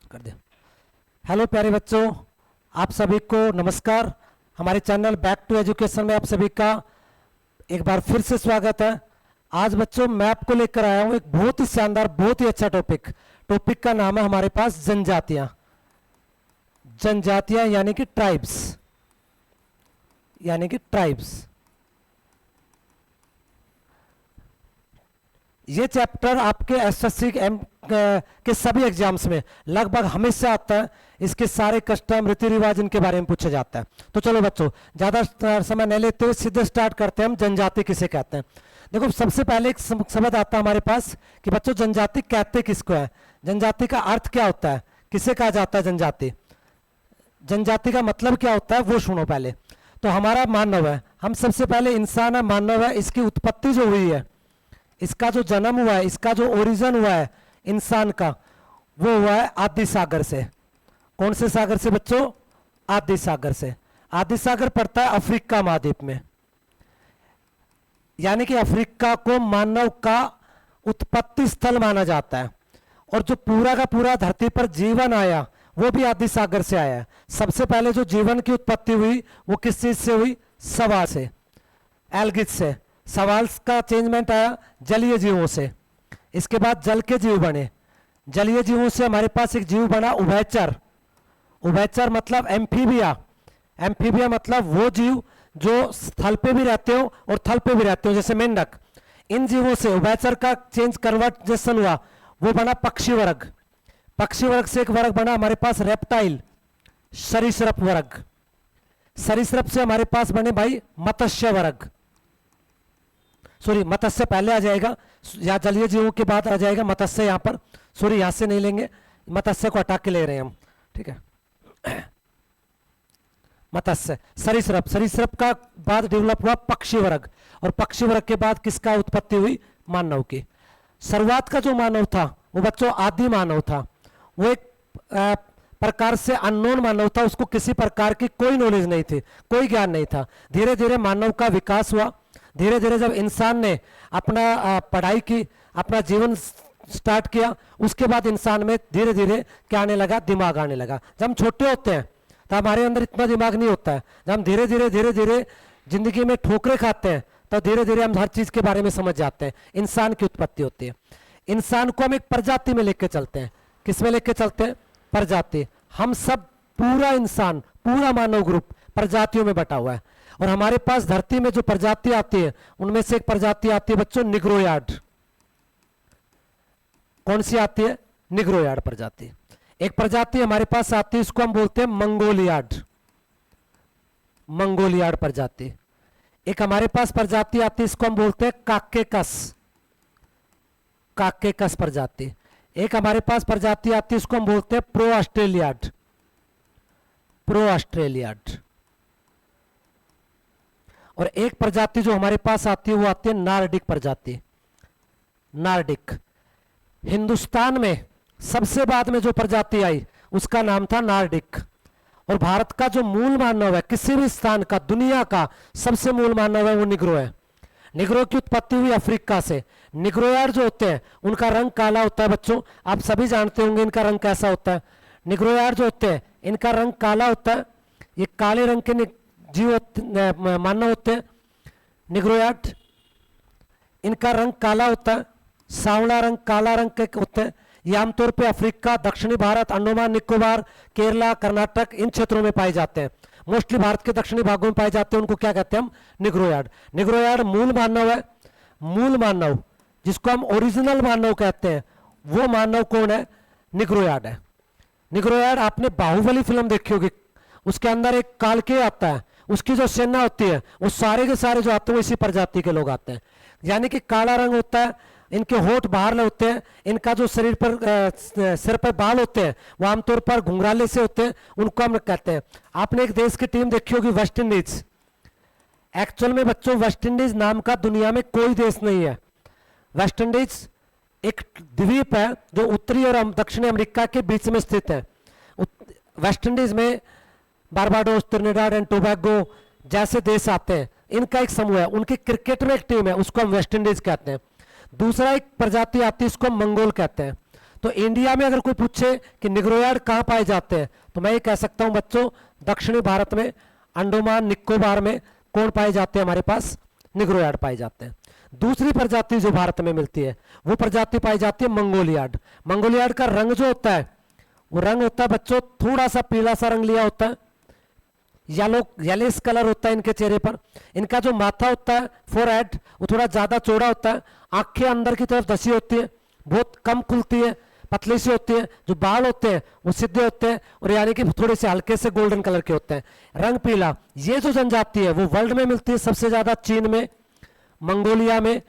कर दे। हेलो प्यारे बच्चों, आप सभी को नमस्कार। हमारे चैनल बैक टू एजुकेशन में आप सभी का एक बार फिर से स्वागत है। आज बच्चों मैं आपको लेकर आया हूं एक बहुत ही शानदार, बहुत ही अच्छा टॉपिक। टॉपिक का नाम है हमारे पास जनजातियां। जनजातियां यानी कि ट्राइब्स, यानी कि ट्राइब्स। ये चैप्टर आपके एसएससी के सभी एग्जाम्स में लगभग हमेशा आता है। इसके सारे कस्टम, रीति रिवाज, इनके बारे में पूछा जाता है। तो चलो बच्चों, ज्यादा समय नहीं लेते हुए सीधे स्टार्ट करते हैं। हम जनजाति किसे कहते हैं। देखो, सबसे पहले एक शब्द आता है हमारे पास कि बच्चों जनजाति कहते किसको है, जनजाति का अर्थ क्या होता है, किसे कहा जाता है जनजाति, जनजाति का मतलब क्या होता है, वो सुनो पहले। तो हमारा मानव है, हम सबसे पहले इंसान है, मानव है। इसकी उत्पत्ति जो हुई है, इसका जो जन्म हुआ है, इसका जो ओरिजिन हुआ है इंसान का, वो हुआ है आदि सागर से। कौन से सागर से बच्चों? आदि सागर से। आदि सागर पड़ता है अफ्रीका महाद्वीप में, यानी कि अफ्रीका को मानव का उत्पत्ति स्थल माना जाता है। और जो पूरा का पूरा धरती पर जीवन आया वो भी आदि सागर से आया है। सबसे पहले जो जीवन की उत्पत्ति हुई वो किस चीज से हुई? सवाल से, एल्गिज से। सवाल का चेंजमेंट आया जलीय जीवों से। इसके बाद जल के जीव बने। जलीय जीवों से हमारे पास एक जीव बना उभयचर। उभयचर मतलब एम्फीबिया। एम्फीबिया मतलब वो जीव जो स्थल पे भी रहते हो और थल पे भी रहते हो, जैसे मेंढक। इन जीवों से उभयचर का चेंज कन्वर्जेशन हुआ, वो बना पक्षी वर्ग। पक्षी वर्ग से एक वर्ग बना हमारे पास रेप्टाइल, सरीसृप वर्ग। सरीसृप से हमारे पास बने भाई मत्स्य वर्ग। सॉरी, मत्स्य पहले आ जाएगा, या जलीय जीवों के बाद आ जाएगा मत्स्य। यहां पर सॉरी, यहां से नहीं लेंगे, मत्स्य को हटा के ले रहे हैं हम, ठीक है। मत्स्य, सरीसृप। सरीसृप का बाद डेवलप हुआ पक्षी वर्ग, और पक्षी वर्ग के बाद किसका उत्पत्ति हुई? मानव की। शुरुआत का जो मानव था वो बच्चों आदि मानव था। वो एक प्रकार से अननोन मानव था, उसको किसी प्रकार की कोई नॉलेज नहीं थी, कोई ज्ञान नहीं था। धीरे धीरे मानव का विकास हुआ। धीरे धीरे जब इंसान ने अपना पढ़ाई की, अपना जीवन स्टार्ट किया, उसके बाद इंसान में धीरे धीरे क्या आने लगा? दिमाग आने लगा। जब हम छोटे होते हैं तो हमारे अंदर इतना दिमाग नहीं होता है। जब हम धीरे धीरे जिंदगी में ठोकरें खाते हैं तो धीरे धीरे हम हर चीज के बारे में समझ जाते हैं। इंसान की उत्पत्ति होती है। इंसान को हम एक प्रजाति में लेके चलते हैं। किस में लेके चलते हैं? प्रजाति। हम सब, पूरा इंसान, पूरा मानव ग्रुप प्रजातियों में बटा हुआ है। और हमारे पास धरती में जो प्रजाति आती है उनमें से एक प्रजाति आती है बच्चों निग्रोयार्ड। कौन सी आती है? निग्रोयार्ड प्रजाति। एक प्रजाति हमारे पास आती है, इसको हम बोलते हैं मंगोलियार्ड। मंगोलियार्ड प्रजाति। एक हमारे पास प्रजाति आती है, इसको हम बोलते हैं काकेकस। काकेकस प्रजाति। एक हमारे पास प्रजाति आती है, इसको हम बोलते हैं प्रो ऑस्ट्रेलियार्ड। प्रो ऑस्ट्रेलियार्ड। और एक प्रजाति जो हमारे पास आती है वो आती है नार्डिक प्रजाति। नार्डिक। हिंदुस्तान में सबसे बाद में जो प्रजाति आई उसका नाम था नार्डिक। और भारत का जो मूल मानव है, किसी भी स्थान का, दुनिया का सबसे मूल मानव है, वो निग्रो है। निग्रो की उत्पत्ति हुई अफ्रीका से। निग्रोयार्ड जो होते हैं उनका रंग काला होता है बच्चों, आप सभी जानते होंगे इनका रंग कैसा होता है। निग्रोयार्ड जो होते हैं इनका रंग काला होता है। ये काले रंग के जीव मानव होते हैं निग्रोयार्ड। इनका रंग काला होता है, सांवला रंग, काला रंग के होते हैं। ये आमतौर पे अफ्रीका, दक्षिणी भारत, अंडमान निकोबार, केरला, कर्नाटक, इन क्षेत्रों में पाए जाते हैं। मोस्टली भारत के दक्षिणी भागों में पाए जाते हैं। उनको क्या कहते हैं हम? निग्रोयार्ड। निग्रोयार्ड मूल मानव है। मूल मानव, जिसको हम ओरिजिनल मानव कहते हैं, वो मानव कौन है? निग्रोयार्ड है। निग्रोयार्ड, आपने बाहुबली फिल्म देखी होगी, उसके अंदर एक कालके आता है, उसकी जो सेना होती है वो सारे के सारे जो आते हैं इसी प्रजाति के लोग आते हैं। यानी कि काला रंग होता है, इनके होठ बाहर होते हैं, इनका जो शरीर पर सिर पर बाल होते हैं वो आमतौर पर घुंघराले से होते हैं, उनको हम कहते हैं। आपने एक देश की टीम देखी होगी, वेस्ट इंडीज। एक्चुअल में बच्चों वेस्ट इंडीज नाम का दुनिया में कोई देश नहीं है। वेस्ट इंडीज एक द्वीप है जो उत्तरी और दक्षिणी अमेरिका के बीच में स्थित है। वेस्ट इंडीज में बारबाडोस, त्रिनिडाद एंड टोबैगो जैसे देश आते हैं, इनका एक समूह है। उनकी क्रिकेट में एक टीम है, उसको हम वेस्ट इंडीज कहते हैं। दूसरा एक प्रजाति आती है, इसको हम मंगोल कहते हैं। तो इंडिया में अगर कोई पूछे कि निग्रोयार्ड कहाँ पाए जाते हैं, तो मैं ये कह सकता हूं बच्चों, दक्षिणी भारत में, अंडमान निकोबार में कौन पाए जाते हैं, हमारे पास निग्रोयार्ड पाए जाते हैं। दूसरी प्रजाति जो भारत में मिलती है वो प्रजाति पाई जाती है मंगोलियार्ड। मंगोलियार्ड का रंग जो होता है वो रंग होता है बच्चों थोड़ा सा पीला सा रंग लिया होता है, येलिस कलर होता है इनके चेहरे पर। इनका जो माथा होता है फोरहेड वो थोड़ा ज्यादा चौड़ा होता है, आंखें अंदर की तरफ धसी होती है, बहुत कम खुलती है, पतली सी होती है, जो बाल होते हैं वो सीधे होते हैं और यानी कि थोड़े से हल्के से गोल्डन कलर के होते हैं, रंग पीला। ये जो जनजाति है वो वर्ल्ड में मिलती है सबसे ज्यादा चीन में, मंगोलिया में,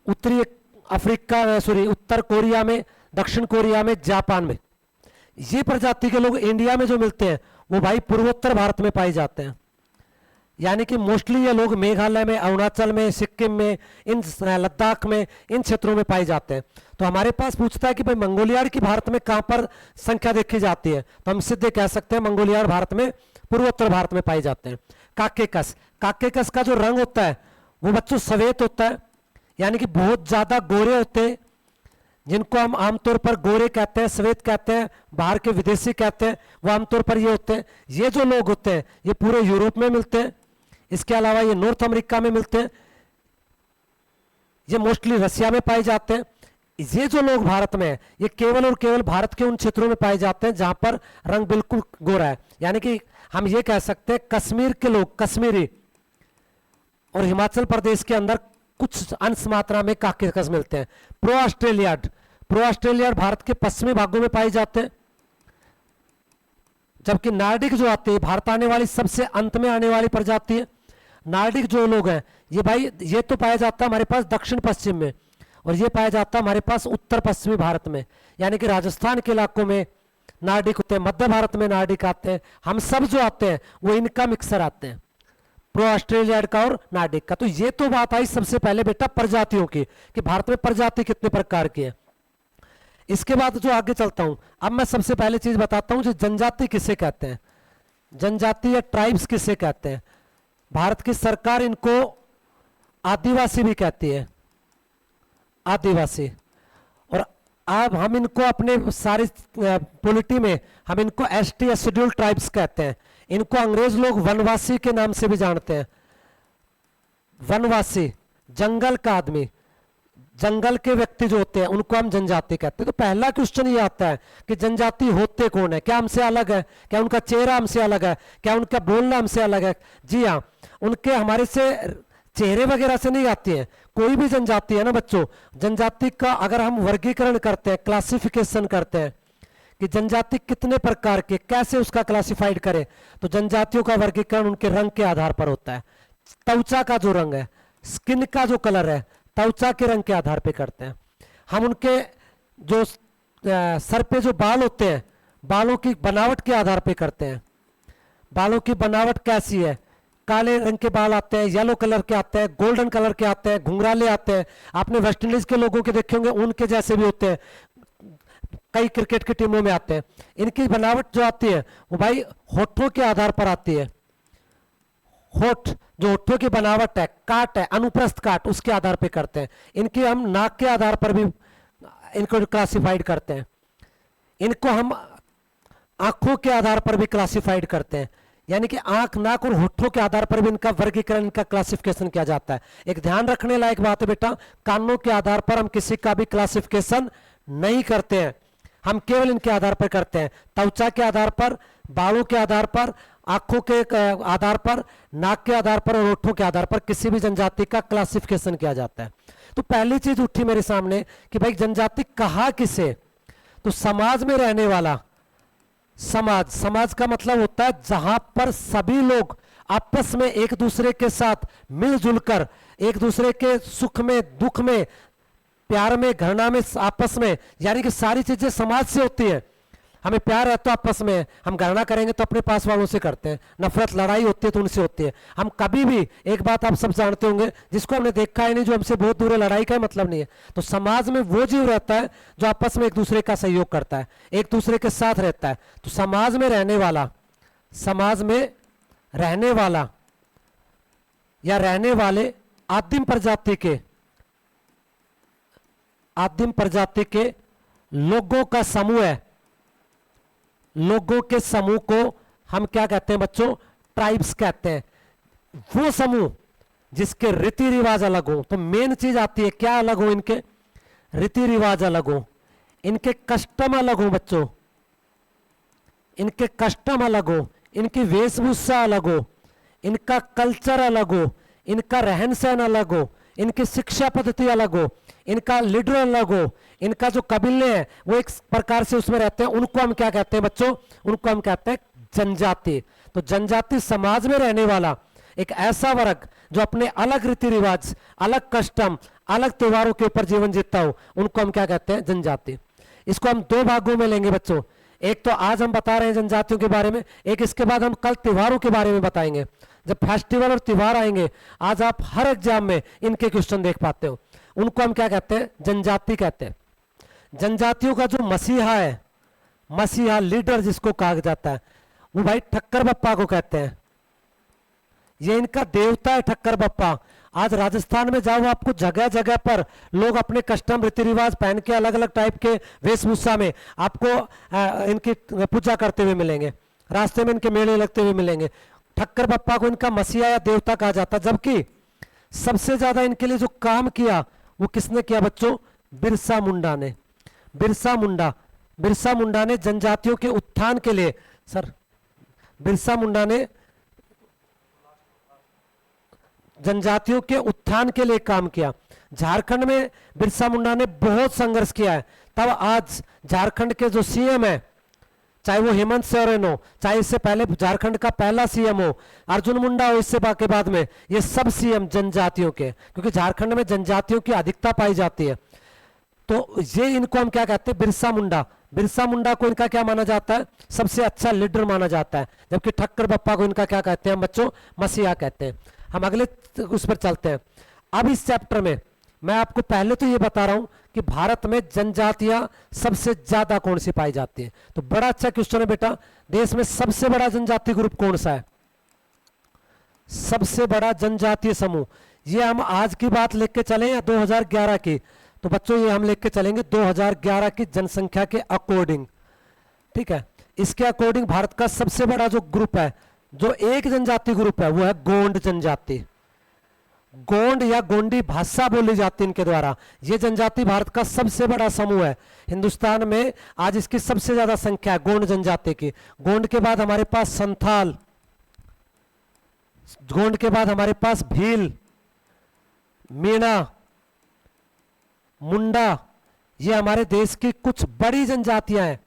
उत्तरी अफ्रीका सॉरी उत्तर कोरिया में, दक्षिण कोरिया में, जापान में। ये प्रजाति के लोग इंडिया में जो मिलते हैं वो भाई पूर्वोत्तर भारत में पाए जाते हैं, यानी कि मोस्टली ये लोग मेघालय में, अरुणाचल में, सिक्किम में, इन लद्दाख में, इन क्षेत्रों में पाए जाते हैं। तो हमारे पास पूछता है कि भाई मंगोलियार्ड की भारत में कहां पर संख्या देखी जाती है, तो हम सीधे कह सकते हैं मंगोलियार्ड भारत में, पूर्वोत्तर भारत में पाए जाते हैं। काकेकस, काकेकस का जो रंग होता है वो बच्चों सफेद होता है, यानी कि बहुत ज्यादा गोरे होते हैं, जिनको हम आमतौर पर गोरे कहते हैं, सफेद कहते हैं, बाहर के विदेशी कहते हैं, वो आमतौर पर ये होते हैं। ये जो लोग होते हैं ये पूरे यूरोप में मिलते हैं, इसके अलावा ये नॉर्थ अमेरिका में मिलते हैं, ये मोस्टली रशिया में पाए जाते हैं। ये जो लोग भारत में हैं ये केवल और केवल भारत के उन क्षेत्रों में पाए जाते हैं जहां पर रंग बिल्कुल गोरा है, यानी कि हम ये कह सकते हैं कश्मीर के लोग, कश्मीरी और हिमाचल प्रदेश के अंदर कुछ अंश मात्रा में काकेकस मिलते हैं। प्रो ऑस्ट्रेलियार्ड, प्रो ऑस्ट्रेलियार्ड भारत के पश्चिमी भागों में पाए जाते हैं, जबकि नार्डिक जो आते हैं भारत आने वाली सबसे अंत में आने वाली प्रजाति है। नार्डिक जो लोग हैं ये भाई ये तो पाया जाता है हमारे पास दक्षिण पश्चिम में, और ये पाया जाता है हमारे पास उत्तर पश्चिमी भारत में, यानी कि राजस्थान के इलाकों में नार्डिक होते हैं, मध्य भारत में नार्डिक आते हैं। हम सब जो आते हैं वो इनका मिक्सर आते हैं, प्रो ऑस्ट्रेलियार्ड का और नार्डिक का। तो ये तो बात आई सबसे पहले बेटा प्रजातियों की कि भारत में प्रजाति कितने प्रकार की है। इसके बाद जो आगे चलता हूं, अब मैं सबसे पहले चीज बताता हूं जो जनजाति किसे कहते हैं, जनजाति या ट्राइब्स किसे कहते हैं। भारत की सरकार इनको आदिवासी भी कहती है, आदिवासी। और अब हम इनको अपने सारी पॉलिटी में हम इनको एसटी या शेड्यूल्ड ट्राइब्स कहते हैं। इनको अंग्रेज लोग वनवासी के नाम से भी जानते हैं। वनवासी, जंगल का आदमी, जंगल के व्यक्ति जो होते हैं उनको हम जनजाति कहते हैं। तो पहला क्वेश्चन ये आता है कि जनजाति होते कौन है, क्या हमसे अलग है, क्या उनका चेहरा हमसे अलग है, क्या उनका बोलना हमसे अलग है। जी हाँ, उनके हमारे से चेहरे वगैरह से नहीं आती है। कोई भी जनजाति है ना बच्चों, जनजाति का अगर हम वर्गीकरण करते हैं, क्लासिफिकेशन करते हैं कि जनजाति कितने प्रकार के, कैसे उसका क्लासिफाइड करें, तो जनजातियों का वर्गीकरण उनके रंग के आधार पर होता है। त्वचा का जो रंग है, स्किन का जो कलर है, त्वचा के रंग के आधार पे करते हैं। हम उनके जो सर पे जो बाल होते हैं, बालों की बनावट के आधार पे करते हैं। बालों की बनावट कैसी है, काले रंग के बाल आते हैं, येलो कलर के आते हैं, गोल्डन कलर के आते हैं, घुंघराले आते हैं। आपने वेस्ट इंडीज के लोगों के देखे होंगे, उनके जैसे भी होते हैं, कई क्रिकेट की टीमों में आते हैं। इनकी बनावट जो आती है वो भाई होठों के आधार पर आती है। होठ जो होठों की बनावट है, काट है, अनुप्रस्थ काट, उसके आधार पर करते हैं। इनकी हम नाक के आधार पर भी इनको क्लासिफाइड करते हैं। इनको हम आंखों के आधार पर भी क्लासिफाइड करते हैं, यानी कि आंख, नाक और होठों के आधार पर भी इनका वर्गीकरण, इनका क्लासिफिकेशन किया जाता है। एक ध्यान रखने लायक बात है बेटा, कानों के आधार पर हम किसी का भी क्लासिफिकेशन नहीं करते हैं, हम केवल इनके आधार पर करते हैं। त्वचा के आधार पर, बालों के आधार पर, आंखों के आधार पर, नाक के आधार पर और होठों के आधार पर किसी भी जनजाति का क्लासिफिकेशन किया जाता है। तो पहली चीज उठी मेरे सामने कि भाई जनजाति कहा किसे, तो समाज में रहने वाला। समाज, समाज का मतलब होता है जहां पर सभी लोग आपस में एक दूसरे के साथ मिलजुल कर, एक दूसरे के सुख में, दुख में, प्यार में, घृणा में, आपस में, यानी कि सारी चीजें समाज से होती है। हमें प्यार है तो आपस में, हम घृणा करेंगे तो अपने पास वालों से करते हैं, नफरत, लड़ाई होती है तो उनसे होती है। हम कभी भी, एक बात आप सब जानते होंगे, जिसको हमने देखा ही नहीं, जो हमसे बहुत दूर है, लड़ाई का मतलब नहीं है। तो समाज में वो जीव रहता है जो आपस में एक दूसरे का सहयोग करता है, एक दूसरे के साथ रहता है। तो समाज में रहने वाला, समाज में रहने वाला या रहने वाले आदिम प्रजाति के लोगों का समूह है, लोगों के समूह को हम क्या कहते हैं बच्चों? ट्राइब्स कहते हैं। वो समूह जिसके रीति रिवाज अलग हो। तो मेन चीज आती है क्या अलग हो? इनके रीति रिवाज अलग हो, इनके कस्टम अलग हो बच्चों, इनके कस्टम अलग हो, इनकी वेशभूषा अलग हो, इनका कल्चर अलग हो, इनका रहन सहन अलग हो, इनकी शिक्षा पद्धति अलग हो, इनका लीडर अलग हो, इनका जो कबीले हैं वो एक प्रकार से उसमें रहते हैं। उनको हम क्या कहते हैं बच्चों? उनको हम कहते हैं जनजाति। तो जनजाति समाज में रहने वाला एक ऐसा वर्ग जो अपने अलग रीति रिवाज, अलग कस्टम, अलग त्योहारों के ऊपर जीवन जीता हो, उनको हम क्या कहते हैं? जनजाति। इसको हम दो भागों में लेंगे बच्चों। एक तो आज हम बता रहे हैं जनजातियों के बारे में, एक इसके बाद हम कल त्योहारों के बारे में बताएंगे। जब फेस्टिवल और त्योहार आएंगे, आज आप हर एग्जाम में इनके क्वेश्चन देख पाते हो। उनको हम क्या कहते हैं? जनजाति कहते हैं। जनजातियों का जो मसीहा है, मसीहा लीडर जिसको कहा जाता है, वो भाई ठक्कर बप्पा को कहते हैं। ये इनका देवता है ठक्कर बप्पा। आज राजस्थान में जाओ, आपको जगह जगह पर लोग अपने कस्टम रीति रिवाज पहन के अलग अलग टाइप के वेशभूषा में आपको इनकी पूजा करते हुए मिलेंगे, रास्ते में इनके मेले लगते हुए मिलेंगे। ठक्कर बप्पा को इनका मसीहा या देवता कहा जाता है। जबकि सबसे ज्यादा इनके लिए जो काम किया वो किसने किया बच्चों? बिरसा मुंडा ने। बिरसा मुंडा ने जनजातियों के उत्थान के लिए, सर बिरसा मुंडा ने जनजातियों के उत्थान के लिए काम किया। झारखंड में बिरसा मुंडा ने बहुत संघर्ष किया है, तब आज झारखंड के जो सीएम है, चाहे वो हेमंत सोरेन हो, चाहे इससे पहले झारखंड का पहला सीएम हो अर्जुन मुंडा हो, इससे के बाद में ये सब सीएम जनजातियों के, क्योंकि झारखंड में जनजातियों की अधिकता पाई जाती है। तो ये इनको हम क्या कहते हैं? बिरसा मुंडा। बिरसा मुंडा को इनका क्या माना जाता है? सबसे अच्छा लीडर माना जाता है। जबकि ठक्कर बप्पा को इनका क्या कहते हैं बच्चों? मसीहा कहते हैं। हम अगले उस पर चलते हैं। अब इस चैप्टर में मैं आपको पहले तो ये बता रहा हूं कि भारत में जनजातियां सबसे ज्यादा कौन सी पाई जाती हैं। तो बड़ा अच्छा क्वेश्चन है बेटा, देश में सबसे बड़ा जनजाति ग्रुप कौन सा है? सबसे बड़ा जनजातीय समूह, ये हम आज की बात लेके चले या 2011 की? तो बच्चों ये हम लेके चलेंगे 2011 की जनसंख्या के अकॉर्डिंग। ठीक है, इसके अकॉर्डिंग भारत का सबसे बड़ा जो ग्रुप है, जो एक जनजाति ग्रुप है, वो है गोंड जनजाति। गोंड या गोंडी भाषा बोली जाती है इनके द्वारा। ये जनजाति भारत का सबसे बड़ा समूह है हिंदुस्तान में। आज इसकी सबसे ज्यादा संख्या है गोंड जनजाति की। गोंड के बाद हमारे पास संथाल, गोंड के बाद हमारे पास भील, मीणा, मुंडा, ये हमारे देश की कुछ बड़ी जनजातियां हैं।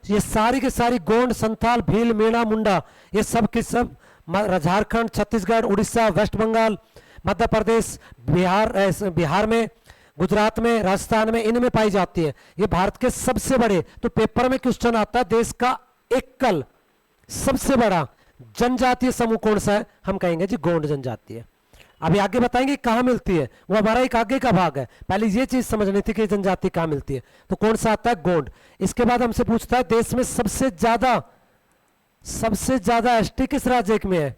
ये सारी के सारी गोंड, संथाल, भील, मीणा, मुंडा, ये सब के सब झारखंड, छत्तीसगढ़, उड़ीसा, वेस्ट बंगाल, मध्य प्रदेश, बिहार में, गुजरात में, राजस्थान में, इनमें पाई जाती है। ये भारत के सबसे बड़े, तो पेपर में क्वेश्चन आता है देश का एकल सबसे बड़ा जनजातीय समूह कौन सा है? हम कहेंगे जी गोंड जनजाति है। अभी आगे बताएंगे कहां मिलती है, वो हमारा एक आगे का भाग है। पहले ये चीज समझनी थी कि जनजाति कहां मिलती है। तो कौन सा आता है? गोंड। इसके बाद हमसे पूछता है देश में सबसे ज्यादा एसटी किस राज्य में है?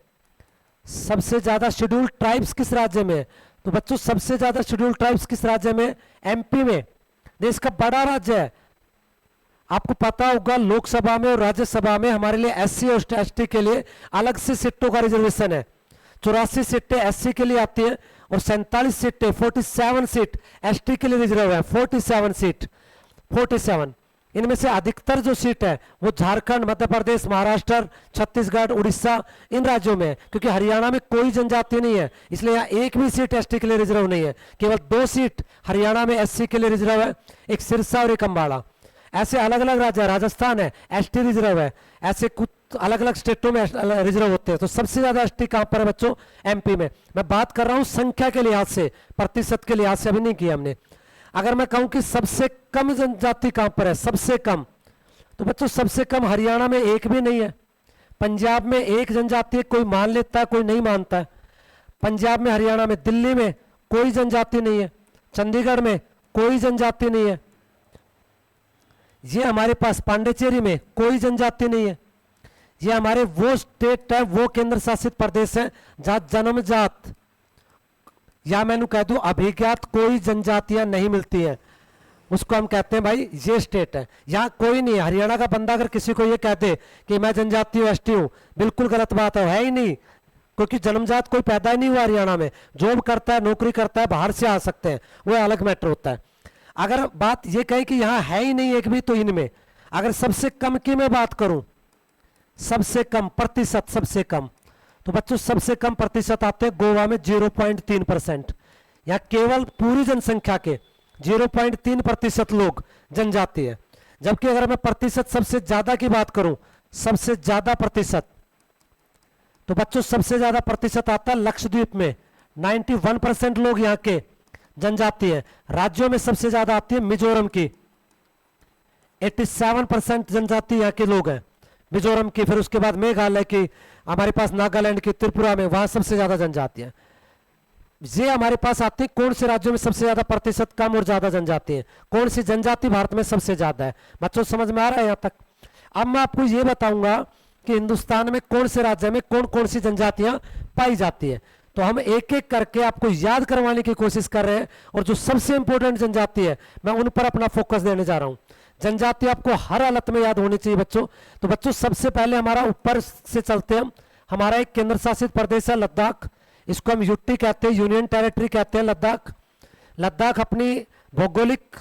सबसे ज्यादा शेड्यूल्ड ट्राइब्स किस राज्य में है? तो बच्चों सबसे ज्यादा शेड्यूल्ड ट्राइब्स किस राज्य में? एमपी में। देश का बड़ा राज्य है। आपको पता होगा लोकसभा में और राज्यसभा में हमारे लिए एससी और एसटी के लिए अलग से सीटों का रिजर्वेशन है। 84 सीटें एससी के लिए आती है और 47 सीटें 47 सीट एसटी के लिए रिजर्व है। 47 सीट 47, इनमें से अधिकतर जो सीट है वो झारखंड, मध्य प्रदेश, महाराष्ट्र, छत्तीसगढ़, उड़ीसा, इन राज्यों में है। क्योंकि हरियाणा में कोई जनजाति नहीं है, इसलिए यहाँ एक भी सीट एसटी के लिए रिजर्व नहीं है। केवल 2 सीट हरियाणा में एससी के लिए रिजर्व है, एक सिरसा और एक अम्बाड़ा। ऐसे अलग अलग राज्य, राजस्थान है एसटी रिजर्व है, ऐसे कुछ अलग अलग स्टेटों में रिजर्व होते हैं। तो सबसे ज्यादा एसटी कहां पर है बच्चों? एमपी में। मैं बात कर रहा हूं संख्या के लिहाज से, प्रतिशत के लिहाज से अभी नहीं किया हमने। अगर मैं कहूं कि सबसे कम जनजाति कहां पर है, सबसे कम, तो बच्चों सबसे कम हरियाणा में एक भी नहीं है। पंजाब में एक जनजाति कोई मान लेता है, कोई नहीं मानता है। पंजाब में, हरियाणा में, दिल्ली में कोई जनजाति नहीं है, चंडीगढ़ में कोई जनजाति नहीं है। ये हमारे पास पांडिचेरी में कोई जनजाति नहीं है। ये हमारे वो स्टेट है, वो केंद्र शासित प्रदेश है जहां जन्मजात या मैंने कह दूं अभिज्ञात कोई जनजातियां नहीं मिलती हैं। उसको हम कहते हैं भाई ये स्टेट है। यहाँ कोई नहीं है। हरियाणा का बंदा अगर किसी को ये कहते कि मैं जनजाति हूँ, एसटी हूँ, बिल्कुल गलत बात है ही नहीं, क्योंकि जन्मजात कोई पैदा ही नहीं हुआ हरियाणा में। जॉब करता है, नौकरी करता है, बाहर से आ सकते हैं, वो अलग मैटर होता है। अगर बात ये कहे कि यहाँ है ही नहीं एक भी, तो इनमें अगर सबसे कम की मैं बात करूं, सबसे कम प्रतिशत, सबसे कम, तो बच्चों सबसे कम प्रतिशत आते हैं गोवा में 0.3%। यहाँ केवल पूरी जनसंख्या के 0.3% लोग जनजाति है। जबकि अगर मैं प्रतिशत सबसे ज्यादा की बात करूं, सबसे ज्यादा प्रतिशत, तो बच्चों सबसे ज्यादा प्रतिशत आता है लक्षद्वीप में, 91% लोग यहाँ के जनजाति है। राज्यों में सबसे ज्यादा आती है मिजोरम की, 87% जनजाति यहाँ के लोग हैं मिजोरम की। फिर उसके बाद मेघालय की, हमारे पास नागालैंड की, त्रिपुरा में, वहां सबसे ज्यादा जनजाति है। ये हमारे पास आते हैं कौन से राज्यों में सबसे ज्यादा प्रतिशत कम और ज्यादा जनजाति है, कौन सी जनजाति भारत में सबसे ज्यादा है। बच्चों समझ में आ रहा है यहाँ तक? अब मैं आपको ये बताऊंगा कि हिंदुस्तान में कौन से राज्य में कौन कौन सी जनजातियां पाई जाती है। तो हम एक एक करके आपको याद करवाने की कोशिश कर रहे हैं, और जो सबसे इंपॉर्टेंट जनजाति है मैं उन पर अपना फोकस देने जा रहा हूं। जनजाति आपको हर हालत में याद होनी चाहिए बच्चों। तो बच्चों सबसे पहले हमारा ऊपर से चलते हैं, हमारा एक केंद्र शासित प्रदेश है लद्दाख, इसको हम यूटी कहते हैं, यूनियन टेरिटरी कहते हैं लद्दाख। लद्दाख अपनी भौगोलिक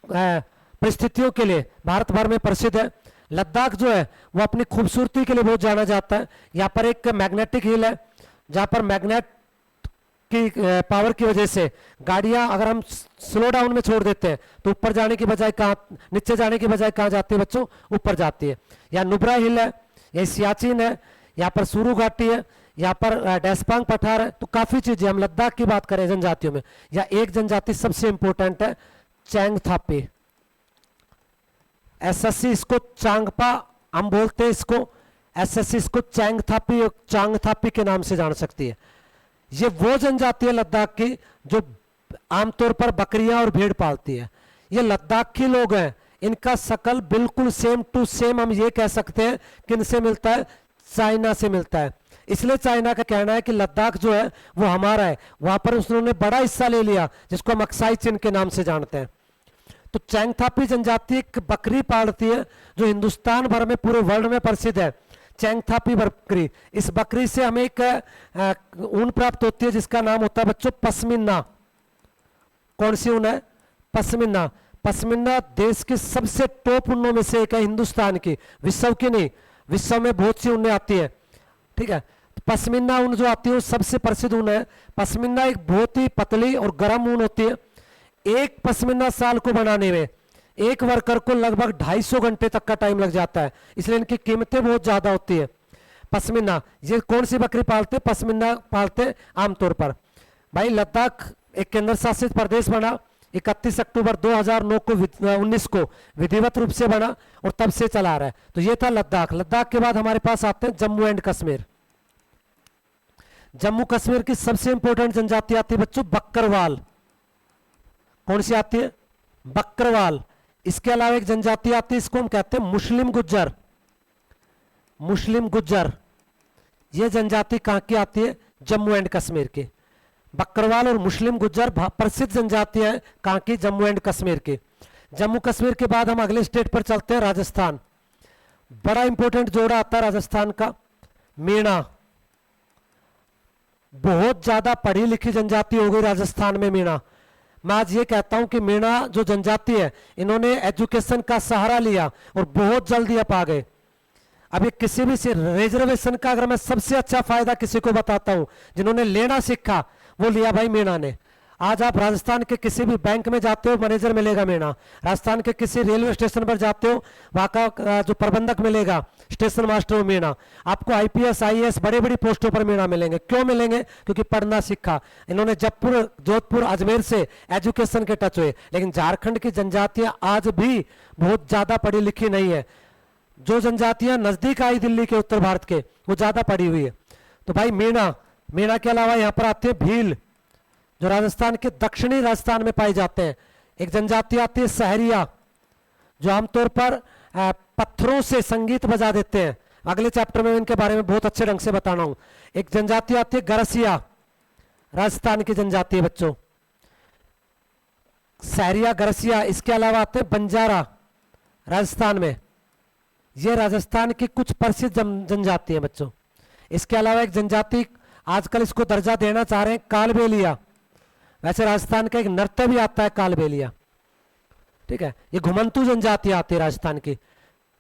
परिस्थितियों के लिए भारत भर में प्रसिद्ध है। लद्दाख जो है वो अपनी खूबसूरती के लिए बहुत जाना जाता है। यहाँ पर एक मैग्नेटिक हिल है, जहाँ पर मैग्नेट की पावर की वजह से गाड़ियां अगर हम स्लो डाउन में छोड़ देते हैं तो ऊपर जाने की बजाय कहाँ, नीचे जाने की बजाय कहाँ जाती है बच्चों? ऊपर जाती है। यहाँ नुब्रा हिल है, यहाँ सियाचिन है, यहाँ पर सुरू घाटी है, यहाँ पर डेस्पांग पठार है। तो काफी चीजें, हम लद्दाख की बात करें जनजातियों में, या एक जनजाति सबसे इंपॉर्टेंट है चैंगथापी। एसएससी इसको चांगपा हम बोलते हैं, इसको एसएससी इसको चैंगथापी, चांगथापी के नाम से जान सकती है। ये वो जनजाति है लद्दाख की जो आमतौर पर बकरियां और भेड़ पालती है। ये लद्दाखी लोग हैं, इनका शकल बिल्कुल सेम टू सेम हम ये कह सकते हैं किन से मिलता है? चाइना से मिलता है। इसलिए चाइना का कहना है कि लद्दाख जो है वो हमारा है। वहां पर उन्होंने बड़ा हिस्सा ले लिया जिसको हम अक्साई चिन्ह के नाम से जानते हैं। तो चैंगथापी जनजाति एक बकरी पालती है जो हिंदुस्तान भर में, पूरे वर्ल्ड में प्रसिद्ध है, चैंगथापी बकरी। इस बकरी से हमें एक ऊन प्राप्त होती है जिसका नाम होता है बच्चों पश्मीना। कौन सी ऊन है? पश्मीना। पश्मीना देश की सबसे टॉप ऊनों में से एक है, हिंदुस्तान की, विश्व की नहीं। विश्व में बहुत सी ऊनें आती है, ठीक है। तो पश्मीना ऊन जो आती है वो सबसे प्रसिद्ध ऊन है। पश्मीना एक बहुत ही पतली और गर्म ऊन होती है। एक पश्मीना शाल को बनाने में एक वर्कर को लगभग 250 घंटे तक का टाइम लग जाता है, इसलिए इनकी कीमतें बहुत ज्यादा होती है। पश्मीना, ये कौन सी बकरी पालते? पश्मीना पालते आमतौर पर। भाई लद्दाख एक केंद्र शासित प्रदेश बना 31 अक्टूबर 2019 को विधिवत रूप से बना और तब से चला रहा है। तो ये था लद्दाख। लद्दाख के बाद हमारे पास आते हैं जम्मू एंड कश्मीर। जम्मू कश्मीर की सबसे इंपॉर्टेंट जनजाति आती है बच्चों बकरवाल। कौन सी आती है? बकरवाल। इसके अलावा एक जनजाति आती है, इसको हम कहते हैं मुस्लिम गुज्जर। मुस्लिम गुज्जर ये जनजाति कहां की आती है? जम्मू एंड कश्मीर की। बकरवाल और मुस्लिम गुज्जर प्रसिद्ध जनजाति है कहां की? जम्मू एंड कश्मीर की। जम्मू कश्मीर के बाद हम अगले स्टेट पर चलते हैं, राजस्थान। बड़ा इंपॉर्टेंट जोड़ा आता है राजस्थान का, मीणा। बहुत ज्यादा पढ़ी लिखी जनजाति हो गई राजस्थान में मीणा। मैं आज ये कहता हूं कि मीणा जो जनजाति है, इन्होंने एजुकेशन का सहारा लिया और बहुत जल्दी अप आ गए। अभी किसी भी रिजर्वेशन का अगर मैं सबसे अच्छा फायदा किसी को बताता हूं जिन्होंने लेना सीखा, वो लिया भाई मीणा ने। आज आप राजस्थान के किसी भी बैंक में जाते हो, मैनेजर मिलेगा मीणा। राजस्थान के किसी रेलवे स्टेशन पर जाते हो, वहां का जो प्रबंधक मिलेगा, स्टेशन मास्टर, वो मीणा। आपको आईपीएस आईएएस बड़े बड़ी पोस्टों पर मीणा मिलेंगे। क्यों मिलेंगे? क्योंकि पढ़ना सीखा इन्होंने। जयपुर, जोधपुर, अजमेर से एजुकेशन के टच हुए। लेकिन झारखंड की जनजातियां आज भी बहुत ज्यादा पढ़ी लिखी नहीं है। जो जनजातियां नजदीक आई दिल्ली के, उत्तर भारत के, वो ज्यादा पढ़ी हुई है। तो भाई मीणा। मीणा के अलावा यहाँ पर आते हैं भील, जो राजस्थान के दक्षिणी राजस्थान में पाए जाते हैं। एक जनजाति आती है सहरिया, जो आमतौर पर पत्थरों से संगीत बजा देते हैं। अगले चैप्टर में इनके बारे में बहुत अच्छे ढंग से बताना हूं। एक जनजाति आती है गरसिया, राजस्थान की जनजाति है बच्चों। सैरिया गरसिया, इसके अलावा आते हैं बंजारा राजस्थान में, ये राजस्थान की कुछ प्रसिद्ध जनजाति है बच्चों। इसके अलावा एक जनजाति आजकल इसको दर्जा देना चाह रहे हैं, कालबेलिया। वैसे राजस्थान का एक नृत्य भी आता है कालबेलिया, ठीक है। ये घुमंतु जनजाति आती है राजस्थान की।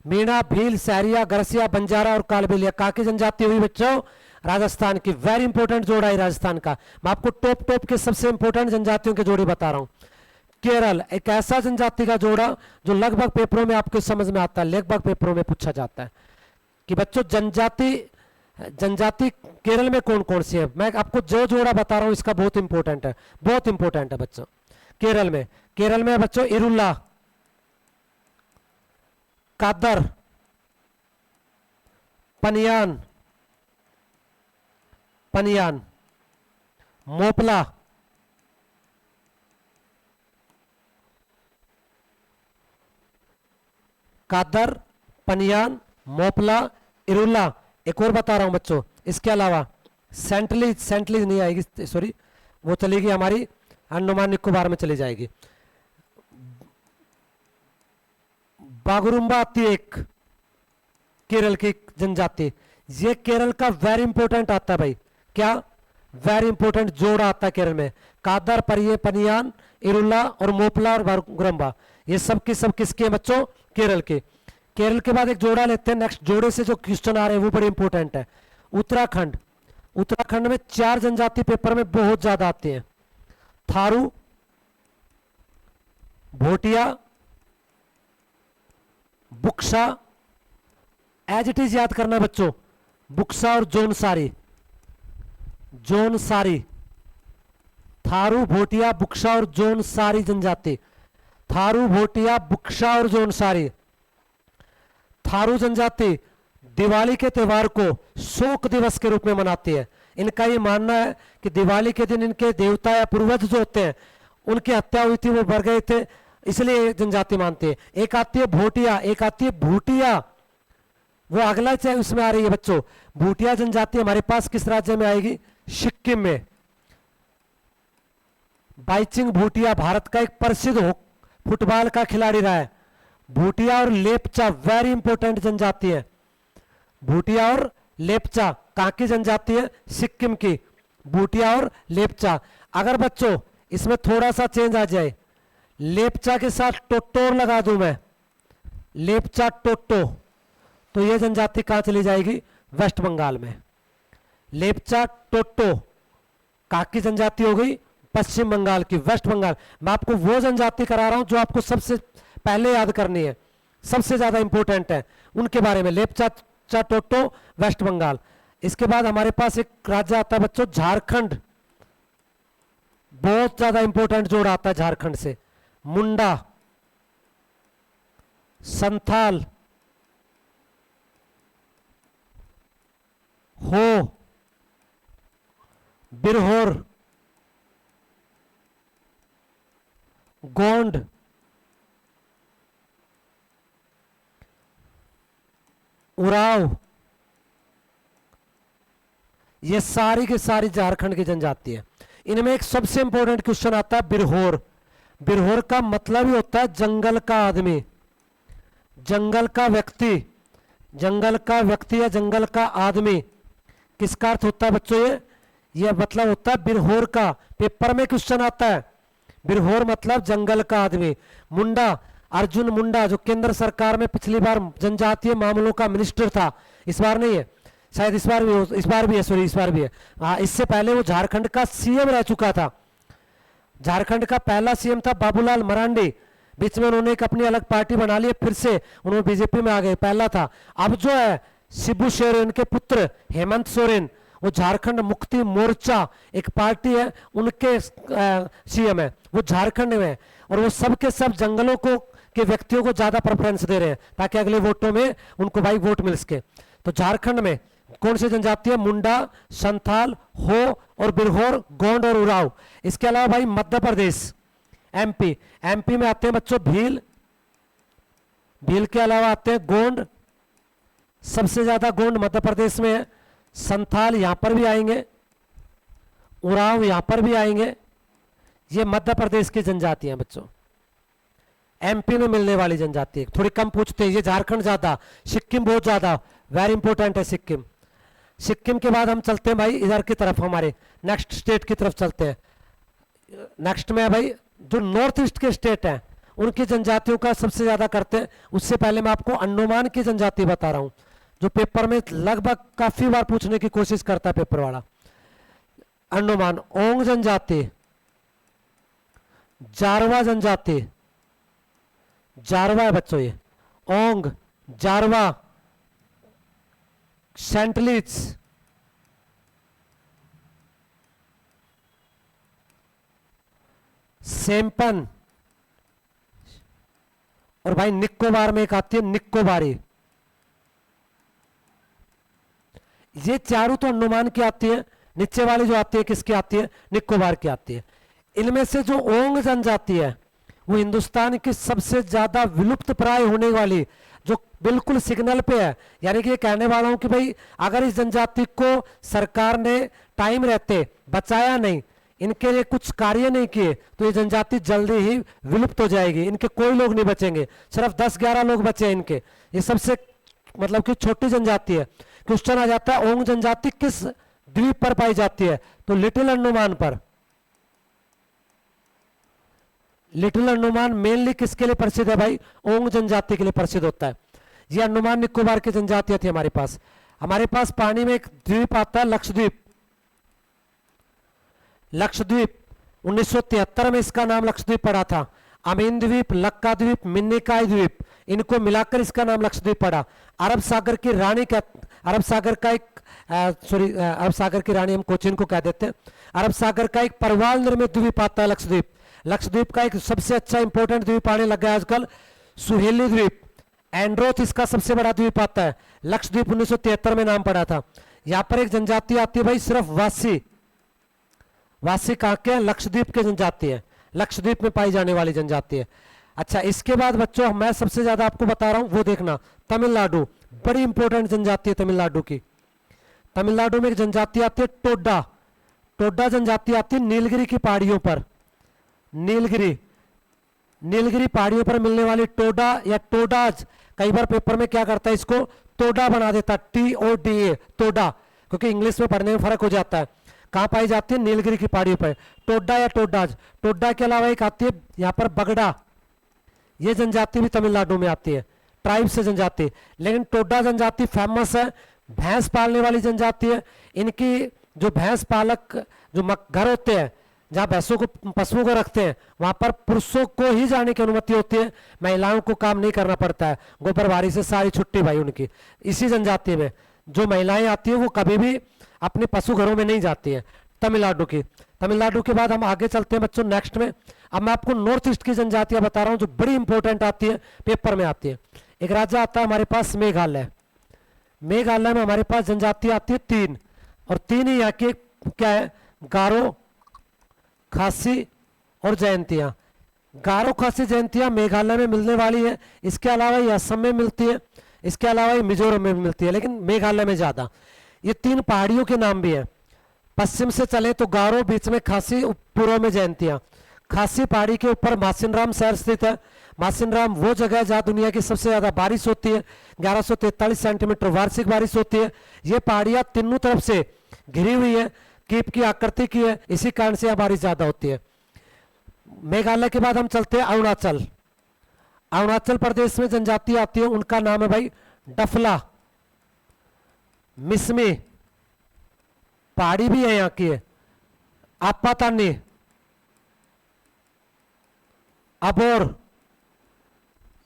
मीणा, भील, सैरिया, गरसिया, बंजारा और कालबेलिया काकी जनजाति हुई बच्चों राजस्थान की। वेरी इंपॉर्टेंट जोड़ा है राजस्थान का। मैं आपको टॉप टॉप के सबसे इंपॉर्टेंट जनजातियों के जोड़े बता रहा हूं। केरल एक ऐसा जनजाति का जोड़ा जो लगभग पेपरों में आपको समझ में आता है, लगभग पेपरों में पूछा जाता है कि बच्चों जनजाति केरल में कौन कौन सी है। मैं आपको जो जोड़ा बता रहा हूं इसका बहुत इंपॉर्टेंट है, बहुत इंपॉर्टेंट है बच्चों। केरल में बच्चों इरुला, कादर, पनियान, मोपला, कादर, पनियान, मोपला, इरुला। एक और बता रहा हूं बच्चों, इसके अलावा सेंटलीज नहीं आएगी, सॉरी, वो चलेगी हमारी अंडमान निकोबार में चली जाएगी। बागुरुम्बा आती है एक केरल की जनजाति, ये केरल का वेरी इंपॉर्टेंट आता है भाई। क्या वेरी इंपॉर्टेंट जोड़ा आता है केरल में। कादर, पनियान, इरुला और मोपला और बागुरुम्बा, ये सब की सब किसके बच्चों? केरल के। केरल के बाद एक जोड़ा लेते हैं, नेक्स्ट जोड़े से जो क्वेश्चन आ रहे हैं वो बड़े इंपॉर्टेंट है। उत्तराखंड में 4 जनजाति पेपर में बहुत ज्यादा आती हैं। Tharu, Bhotia, Buksa, as it is याद करना बच्चों, बुक्सा और जोनसारी, थारू, भोटिया, बुक्सा और जोनसारी जनजाति। थारू, भोटिया, बुक्सा और जोनसारी। थारू जनजाति दिवाली के त्योहार को शोक दिवस के रूप में मनाती है। इनका ये मानना है कि दिवाली के दिन इनके देवता या पूर्वज जो होते हैं उनकी हत्या हुई थी, वो मर गए थे, इसलिए जनजाति मानती है। एक आती है भोटिया, एक आती है भूटिया, वो अगला चाहे उसमें आ रही है बच्चों। भूटिया जनजाति हमारे पास किस राज्य में आएगी? सिक्किम में। बाइचिंग भूटिया भारत का एक प्रसिद्ध फुटबॉल का खिलाड़ी रहा है। भूटिया और लेपचा वेरी इंपॉर्टेंट जनजाति है। भूटिया और लेपचा कहां की जनजाति है? सिक्किम की। भूटिया और लेपचा। अगर बच्चों इसमें थोड़ा सा चेंज आ जाए, लेपचा के साथ टोटोर लगा दूं मैं, लेपचा टोटो, तो यह जनजाति कहां चली जाएगी? वेस्ट बंगाल में। लेपचा टोटो कहां की जनजाति हो गई? पश्चिम बंगाल की, वेस्ट बंगाल। मैं आपको वो जनजाति करा रहा हूं जो आपको सबसे पहले याद करनी है, सबसे ज्यादा इंपॉर्टेंट है उनके बारे में। लेपचा टोटो, वेस्ट बंगाल। इसके बाद हमारे पास एक राज्य आता है बच्चों झारखंड, बहुत ज्यादा इंपॉर्टेंट जोड़ आता है झारखंड से। मुंडा, संथाल, हो, बिरहोर, गोंड, उराव, ये सारी की सारी झारखंड की जनजाति है। इनमें एक सबसे इंपॉर्टेंट क्वेश्चन आता है बिरहोर। बिरहोर का मतलब ही होता है जंगल का आदमी, जंगल का व्यक्ति, जंगल का व्यक्ति या जंगल का आदमी। किसका अर्थ होता है बच्चों? ये मतलब होता है बिरहोर का। पेपर में क्वेश्चन आता है, बिरहोर मतलब जंगल का आदमी। मुंडा, अर्जुन मुंडा जो केंद्र सरकार में पिछली बार जनजातीय मामलों का मिनिस्टर था, इस बार नहीं है शायद, इस बार भी है, सॉरी इस बार भी है। हाँ, इससे पहले वो झारखंड का सीएम रह चुका था। झारखंड का पहला सीएम था बाबूलाल मरांडी, बीच में उन्होंने एक अपनी अलग पार्टी बना ली, फिर से उन्होंने बीजेपी में आ गए, पहला था। अब जो है शिबू सोरेन के पुत्र हेमंत सोरेन, वो झारखंड मुक्ति मोर्चा एक पार्टी है, उनके सीएम है, वो झारखंड में है। और वो सब के सब जंगलों को के व्यक्तियों को ज्यादा प्रेफरेंस दे रहे हैं ताकि अगले वोटों में उनको भाई वोट मिल सके। तो झारखंड में कौन सी जनजाति है? मुंडा, संथाल, हो और बिरहोर, गोंड और उराव। इसके अलावा भाई मध्य प्रदेश, एमपी में आते हैं बच्चों भील, भील के अलावा आते हैं गोंड, सबसे ज्यादा गोंड मध्य प्रदेश में है। संथाल यहां पर भी आएंगे, उराव यहां पर भी आएंगे, ये मध्य प्रदेश की जनजाति है बच्चों, एमपी में मिलने वाली जनजाति है। थोड़ी कम पूछते हैं, ये झारखंड ज्यादा, सिक्किम बहुत ज्यादा, वेरी इंपॉर्टेंट है सिक्किम। सिक्किम के बाद हम चलते हैं भाई इधर की तरफ, हमारे नेक्स्ट स्टेट की तरफ चलते हैं। नेक्स्ट में है भाई जो नॉर्थ ईस्ट के स्टेट हैं उनकी जनजातियों का सबसे ज्यादा करते हैं। उससे पहले मैं आपको अंडमान की जनजाति बता रहा हूं, जो पेपर में लगभग काफी बार पूछने की कोशिश करता है पेपर वाला। अंडमान, ओंग जनजाति, जारवा जनजाति, जारवा है बच्चों ये, ओंग, जारवा, सेंटलीज, सेम्पन, और भाई निकोबार में एक आती है निकोबारी। ये चारों तो अंडमान की आती है, नीचे वाली जो आती है किसकी आती है, निकोबार की आती है। इनमें से जो ओंग जनजाति है वो हिंदुस्तान की सबसे ज्यादा विलुप्त प्राय होने वाली, जो बिल्कुल सिग्नल पे है, यानी कि ये कहने वाला हूं कि भाई अगर इस जनजाति को सरकार ने टाइम रहते बचाया नहीं, इनके लिए कुछ कार्य नहीं किए, तो ये जनजाति जल्दी ही विलुप्त हो जाएगी। इनके कोई लोग नहीं बचेंगे, सिर्फ 10-11 लोग बचे हैं इनके। ये सबसे मतलब कि छोटी जनजाति है। क्वेश्चन आ जाता है ओंग जनजाति किस द्वीप पर पाई जाती है, तो लिटिल अंडमान पर। लिटिल अंडमान मेनली किसके लिए प्रसिद्ध है भाई, ओंग जनजाति के लिए प्रसिद्ध होता है। ये अंडमान निकोबार की जनजातियां थी हमारे पास। हमारे पास पानी में एक द्वीप आता है लक्षद्वीप। लक्षद्वीप 1973 में इसका नाम लक्षद्वीप पड़ा था। अमीन द्वीप, लक्का द्वीप, मिन्निकॉय द्वीप, इनको मिलाकर इसका नाम लक्षद्वीप पड़ा। अरब सागर की रानी अरब सागर का एक अरब सागर की रानी हम कोचीन को कह देते हैं। अरब सागर का एक परवाल निर्मित द्वीप आता है लक्षद्वीप। लक्षद्वीप का एक सबसे अच्छा इंपॉर्टेंट द्वीप आने लगा है आजकल, सुहेली द्वीप। एंड्रोथ इसका सबसे बड़ा द्वीप आता है। लक्षद्वीप 1973 में नाम पड़ा था। यहां पर एक जनजाति आती है भाई सिर्फ वासी। वासी कहां के, लक्षद्वीप के जनजाति है, लक्षद्वीप में पाई जाने वाली जनजाति है। अच्छा, इसके बाद बच्चों मैं सबसे ज्यादा आपको बता रहा हूं वो देखना, तमिलनाडु, बड़ी इंपॉर्टेंट जनजाति है तमिलनाडु की। तमिलनाडु में एक जनजाति आती है टोडा। टोडा जनजाति आती है नीलगिरी की पहाड़ियों पर। नीलगिरी पहाड़ियों पर मिलने वाली टोडा या टोडाज, कई बार पेपर में क्या करता है इसको टोडा बना देता, TODA, टोडा, क्योंकि इंग्लिश में पढ़ने में फर्क हो जाता है। कहां पाई जाती है, नीलगिरी की पहाड़ियों पर, टोडा या टोडाज। टोडा के अलावा एक आती है यहां पर बगड़ा, ये जनजाति भी तमिलनाडु में आती है, ट्राइब से जनजाति। लेकिन टोडा जनजाति फेमस है, भैंस पालने वाली जनजाति है। इनकी जो भैंस पालक जो घर होते हैं, जहां भैंसों को, पशुओं को रखते हैं, वहां पर पुरुषों को ही जाने की अनुमति होती है, महिलाओं को काम नहीं करना पड़ता है। गोबरबारी से सारी छुट्टी भाई उनकी। इसी जनजाति में जो महिलाएं आती है वो कभी भी अपने पशु घरों में नहीं जाती है, तमिलनाडु की। तमिलनाडु के बाद हम आगे चलते हैं बच्चों नेक्स्ट में। अब मैं आपको नॉर्थ ईस्ट की जनजातियां बता रहा हूं जो बड़ी इंपॉर्टेंट आती है, पेपर में आती है। एक राज्य आता है हमारे पास मेघालय। मेघालय में हमारे पास जनजाति आती है 3, और 3 ही यहाँ के क्या है, गारो, खासी और जयंतियां। गारो, खासी, जयंतियां मेघालय में मिलने वाली है। इसके अलावा ये असम में मिलती है, इसके अलावा ये मिजोरम में मिलती है, लेकिन मेघालय में ज्यादा। ये 3 पहाड़ियों के नाम भी है। पश्चिम से चले तो गारो, बीच में खासी, पूर्व में जयंतियां। खासी पहाड़ी के ऊपर मासिनराम शहर स्थित है। मासिनराम वो जगह है जहां दुनिया की सबसे ज्यादा बारिश होती है, 1143 सेंटीमीटर वार्षिक बारिश होती है। ये पहाड़ियां तीनों तरफ से घिरी हुई है, कीप की आकृति की है, इसी कारण से यहां बारिश ज्यादा होती है। मेघालय के बाद हम चलते हैं अरुणाचल। अरुणाचल प्रदेश में जनजाति आती है, उनका नाम है भाई डफला, मिसमी, पहाड़ी भी है यहाँ की है, आपातानी, अबोर,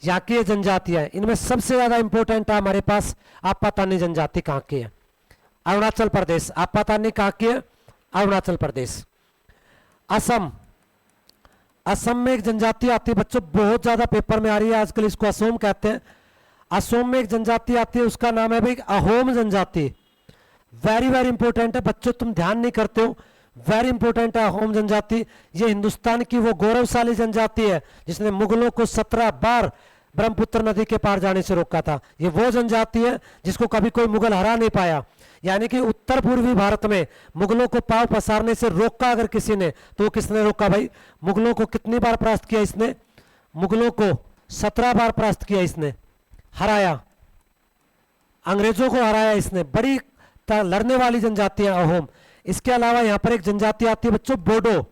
यहाँ की जनजातियां है। इनमें सबसे ज्यादा इंपॉर्टेंट है हमारे पास आपातानी जनजाति कहां की है, अरुणाचल प्रदेश। आपातानी कहां की है, अरुणाचल प्रदेश। असम, असम में एक जनजाति आती है बच्चों, बहुत ज्यादा पेपर में आ रही है आजकल, इसको असोम कहते हैं। असोम में एक जनजाति आती है, उसका नाम है भाई अहोम जनजाति। वेरी वेरी इंपॉर्टेंट है बच्चों, तुम ध्यान नहीं करते हो, वेरी इंपॉर्टेंट है अहोम जनजाति। ये हिंदुस्तान की वो गौरवशाली जनजाति है जिसने मुगलों को 17 बार ब्रह्मपुत्र नदी के पार जाने से रोका था। ये वो जनजाति है जिसको कभी कोई मुगल हरा नहीं पाया। यानी कि उत्तर पूर्वी भारत में मुगलों को पांव पसारने से रोका अगर किसी ने, तो वो किसने रोका भाई? मुगलों को कितनी बार परास्त किया इसने? मुगलों को 17 बार परास्त किया इसने, हराया, अंग्रेजों को हराया इसने। बड़ी लड़ने वाली जनजाति है अहोम। इसके अलावा यहाँ पर एक जनजाति आती है बच्चों, बोडो।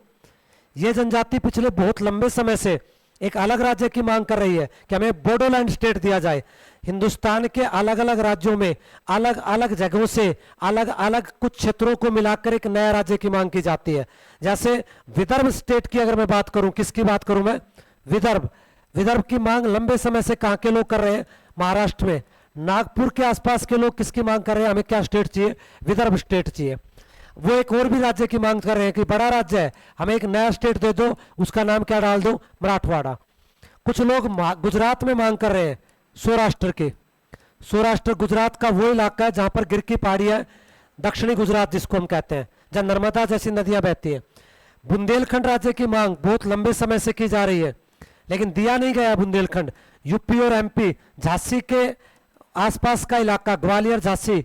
ये जनजाति पिछले बहुत लंबे समय से एक अलग राज्य की मांग कर रही है कि हमें बोडोलैंड स्टेट दिया जाए। हिंदुस्तान के अलग अलग राज्यों में अलग अलग जगहों से अलग अलग कुछ क्षेत्रों को मिलाकर एक नया राज्य की मांग की जाती है। जैसे विदर्भ स्टेट की अगर मैं बात करूं, किसकी बात करूं मैं? विदर्भ। विदर्भ की मांग लंबे समय से कहां के लोग कर रहे हैं? महाराष्ट्र में। नागपुर के आसपास के लोग किसकी मांग कर रहे हैं? हमें क्या स्टेट चाहिए? विदर्भ स्टेट चाहिए। वो एक और भी राज्य की मांग कर रहे हैं कि बड़ा राज्य है, हमें एक नया स्टेट दे दो, उसका नाम क्या डाल दो? मराठवाड़ा। कुछ लोग गुजरात में मांग कर रहे हैं, सौराष्ट्र के। सौराष्ट्र गुजरात का वो इलाका है जहां पर गिर की पहाड़ी है, दक्षिणी गुजरात जिसको हम कहते हैं, जहां नर्मदा जैसी नदियां बहती है। बुंदेलखंड राज्य की मांग बहुत लंबे समय से की जा रही है, लेकिन दिया नहीं गया बुंदेलखंड। यूपी और एमपी, झांसी के आसपास का इलाका, ग्वालियर झांसी